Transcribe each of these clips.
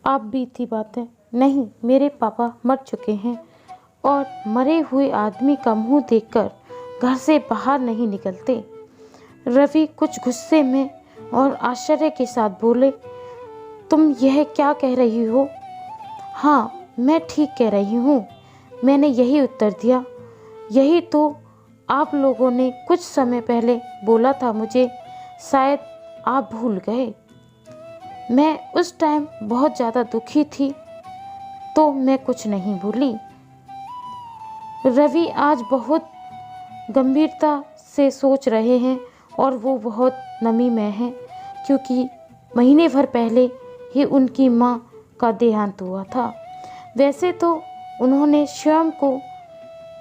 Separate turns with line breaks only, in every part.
आप बीती बातें। नहीं, मेरे पापा मर चुके हैं और मरे हुए आदमी का मुंह देखकर घर से बाहर नहीं निकलते। रवि कुछ गुस्से में और आश्चर्य के साथ बोले, तुम यह क्या कह रही हो? हाँ, मैं ठीक कह रही हूँ, मैंने यही उत्तर दिया। यही तो आप लोगों ने कुछ समय पहले बोला था मुझे, शायद आप भूल गए। मैं उस टाइम बहुत ज़्यादा दुखी थी, तो मैं कुछ नहीं भूली। रवि आज बहुत गंभीरता से सोच रहे हैं और वो बहुत नमी में हैं, क्योंकि महीने भर पहले ही उनकी माँ का देहांत हुआ था। वैसे तो उन्होंने स्वयं को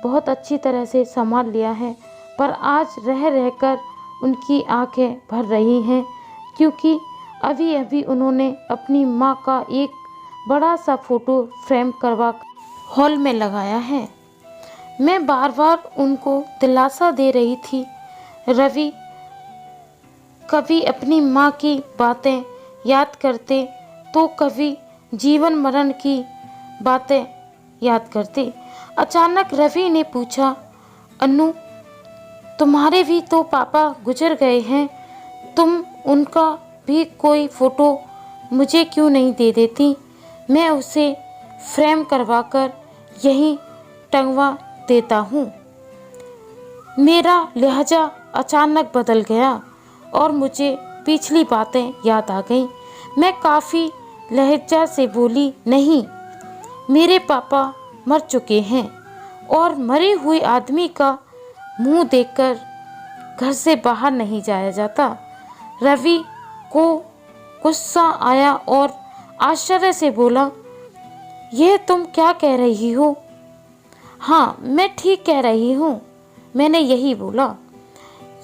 बहुत अच्छी तरह से संभाल लिया है, पर आज रह रहकर उनकी आंखें भर रही हैं, क्योंकि अभी अभी उन्होंने अपनी माँ का एक बड़ा सा फोटो फ्रेम करवा हॉल में लगाया है। मैं बार बार उनको दिलासा दे रही थी, रवि कभी अपनी माँ की बातें याद करते तो कभी जीवन मरण की बातें याद करते। अचानक रवि ने पूछा, अनु, तुम्हारे भी तो पापा गुजर गए हैं, तुम उनका भी कोई फ़ोटो मुझे क्यों नहीं दे देती? मैं उसे फ्रेम करवाकर यहीं टंगवा देता हूँ। मेरा लहजा अचानक बदल गया और मुझे पिछली बातें याद आ गईं। मैं काफ़ी लहजा से बोली, नहीं, मेरे पापा मर चुके हैं और मरे हुए आदमी का मुंह देखकर घर से बाहर नहीं जाया जाता। रवि को गुस्सा आया और आश्चर्य से बोला, यह तुम क्या कह रही हो? हाँ, मैं ठीक कह रही हूँ, मैंने यही बोला।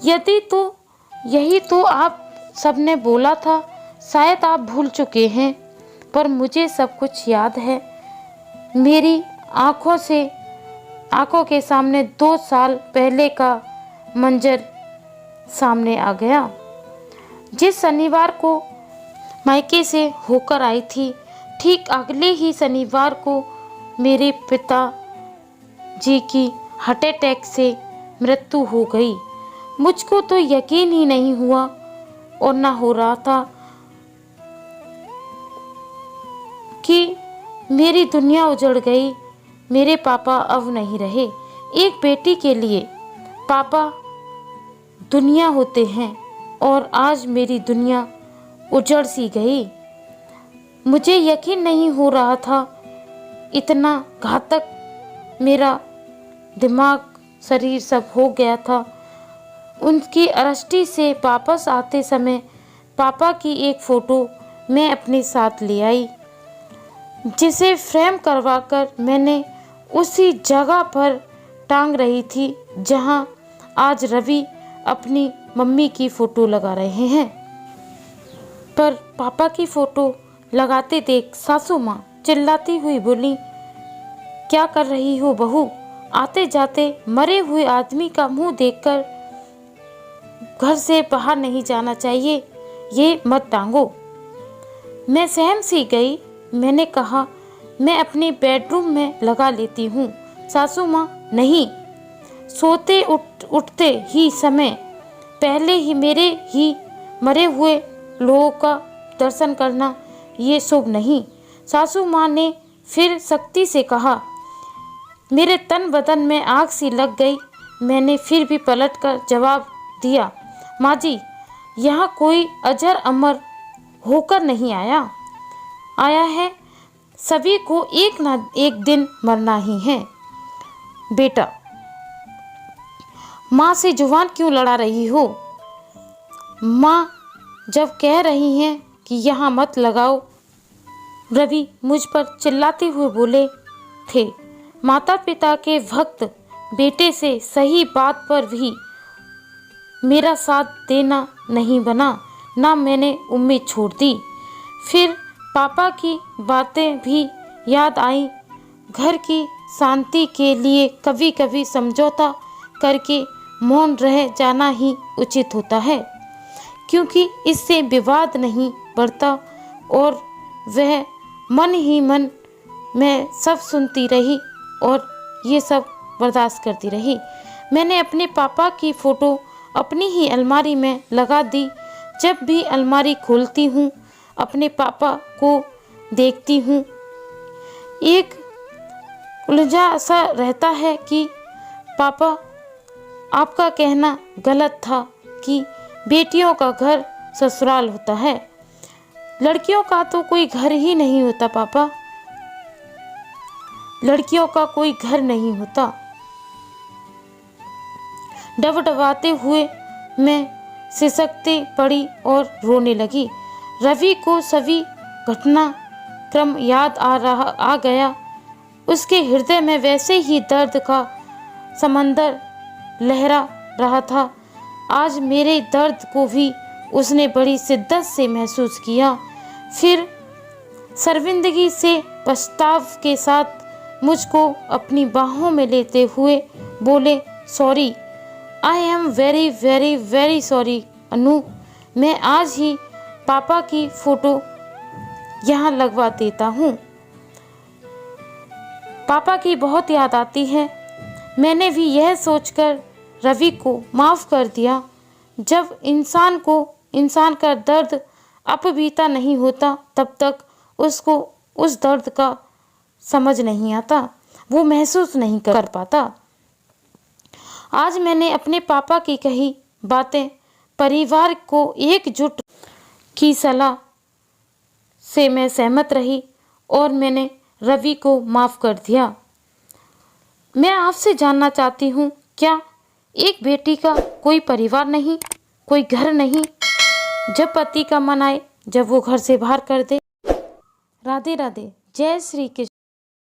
यही तो आप सबने बोला था, शायद आप भूल चुके हैं, पर मुझे सब कुछ याद है। मेरी आंखों के सामने 2 साल पहले का मंजर सामने आ गया। जिस शनिवार को मायके से होकर आई थी, ठीक अगले ही शनिवार को मेरे पिता जी की हार्ट अटैक से मृत्यु हो गई। मुझको तो यकीन ही नहीं हुआ और ना हो रहा था कि मेरी दुनिया उजड़ गई। मेरे पापा अब नहीं रहे। एक बेटी के लिए पापा दुनिया होते हैं और आज मेरी दुनिया उजड़ सी गई। मुझे यकीन नहीं हो रहा था, इतना घातक मेरा दिमाग शरीर सब हो गया था। उनकी अरेस्टी से वापस आते समय पापा की एक फ़ोटो मैं अपने साथ ले आई, जिसे फ्रेम करवाकर मैंने उसी जगह पर टांग रही थी जहां आज रवि अपनी मम्मी की फ़ोटो लगा रहे हैं। पर पापा की फ़ोटो लगाते देख सासू माँ चिल्लाती हुई बोली, क्या कर रही हो बहू? आते जाते मरे हुए आदमी का मुंह देखकर घर से बाहर नहीं जाना चाहिए, ये मत टांगो। मैं सहम सी गई। मैंने कहा, मैं अपने बेडरूम में लगा लेती हूँ। सासू माँ, नहीं, सोते उठते ही समय पहले ही मेरे ही मरे हुए लोगों का दर्शन करना ये शुभ नहीं। सासू माँ ने फिर सख्ती से कहा। मेरे तन बदन में आग सी लग गई। मैंने फिर भी पलटकर जवाब दिया, माँ जी, यहाँ कोई अजर अमर होकर नहीं आया है, सभी को एक ना एक दिन मरना ही है। बेटा, माँ से जुबान क्यों लड़ा रही हो? माँ जब कह रही हैं कि यहाँ मत लगाओ। रवि मुझ पर चिल्लाते हुए बोले थे। माता पिता के भक्त बेटे से सही बात पर भी मेरा साथ देना नहीं बना, ना मैंने उम्मीद छोड़ दी। फिर पापा की बातें भी याद आई। घर की शांति के लिए कभी कभी समझौता करके मौन रह जाना ही उचित होता है, क्योंकि इससे विवाद नहीं बढ़ता और वह मन ही मन मैं सब सुनती रही और ये सब बर्दाश्त करती रही। मैंने अपने पापा की फ़ोटो अपनी ही अलमारी में लगा दी। जब भी अलमारी खोलती हूँ अपने पापा को देखती हूँ, एक उलझा सा रहता है कि पापा, आपका कहना गलत था कि बेटियों का घर ससुराल होता है। लड़कियों का तो कोई घर ही नहीं होता पापा, लड़कियों का कोई घर नहीं होता। डबडबाते हुए मैं सिसकते पड़ी और रोने लगी। रवि को सभी घटनाक्रम याद आ गया। उसके हृदय में वैसे ही दर्द का समंदर लहरा रहा था। आज मेरे दर्द को भी उसने बड़ी शिद्दत से महसूस किया। फिर शर्मिंदगी से पछताव के साथ मुझको अपनी बाहों में लेते हुए बोले, sorry, I am very very very sorry Anu. मैं आज ही पापा की फ़ोटो यहाँ लगवा देता हूँ। पापा की बहुत याद आती है। मैंने भी यह सोचकर रवि को माफ़ कर दिया। जब इंसान का दर्द अपबीता नहीं होता तब तक उसको उस दर्द का समझ नहीं आता, वो महसूस नहीं कर पाता। आज मैंने अपने पापा की कही बातें परिवार को एकजुट की सलाह से मैं सहमत रही और मैंने रवि को माफ़ कर दिया। मैं आपसे जानना चाहती हूँ, क्या एक बेटी का कोई परिवार नहीं, कोई घर नहीं? जब पति का मन आए, जब वो घर से बाहर कर दे। राधे राधे। जय श्री कृष्ण।